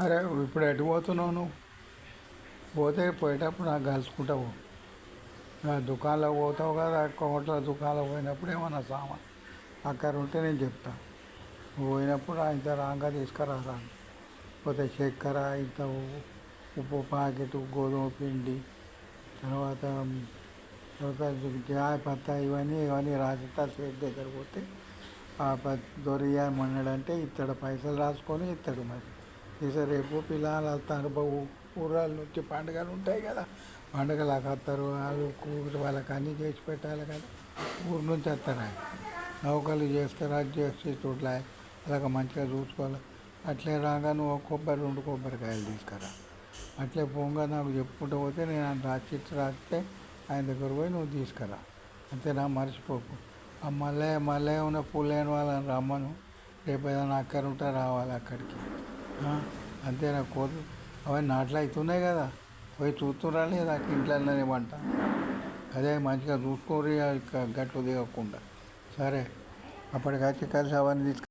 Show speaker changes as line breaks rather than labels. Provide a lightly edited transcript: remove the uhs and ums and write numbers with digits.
అరే ఇప్పుడు ఎటు పోతున్నావు నువ్వు? పోతే పోయేటప్పుడు నాకు కలుసుకుంటావు. దుకాణంలో పోతావు కదా, హోటల్ దుకాణంలో పోయినప్పుడు ఏమన్నా సామాన్ అక్కడ ఉంటే నేను చెప్తా. నువ్వు పోయినప్పుడు ఇంత రాగా తీసుకురారా. పోతే చక్కెర, ఇంత ఉప్పు ప్యాకెట్, గోధుమ పిండి, తర్వాత తర్వాత జాయ్ పత్తా ఇవన్నీ ఇవన్నీ రాసిస్తా. సేట్ దగ్గర పోతే దొరియామన్నాడంటే ఇతడు పైసలు రాసుకొని ఇస్తాడు. మరి ఇక రేపు పిల్లలు వస్తారు, ఊరాల నుంచి పండుగలు ఉంటాయి కదా, పండుగలకు వస్తారు వాళ్ళు. వాళ్ళకి అన్నీ చేసి పెట్టాలి కదా, ఊరు నుంచి వస్తారు. ఆయన నౌకలు చేస్తారు, అది చేసి చూడలే అలాగ మంచిగా చూసుకోవాలి. అట్లే రాగా నువ్వు ఒక కొబ్బరి 2 కొబ్బరికాయలు తీసుకురా. అట్లే పోగా నాకు చెప్పుకుంటూ పోతే నేను ఆయన రాసిచ్చి రాస్తే ఆయన దగ్గర పోయి నువ్వు తీసుకురా. అంతేనా, మర్చిపోకు. ఆ మళ్ళీ ఉన్న పూలు లేని వాళ్ళని రమ్మను. రేపు ఏదైనా అక్కడ ఉంటే రావాలి అక్కడికి. అంతేనా, కోరు అవన్నీ నాట్లు అవుతున్నాయి కదా, పోయి చూస్తురా లేదా ఇంట్లోనే వంట. అదే మంచిగా చూసుకోరి, గట్లు దిగకుండా. సరే, అప్పటికి వచ్చి కలిసి అవన్నీ తీసుకు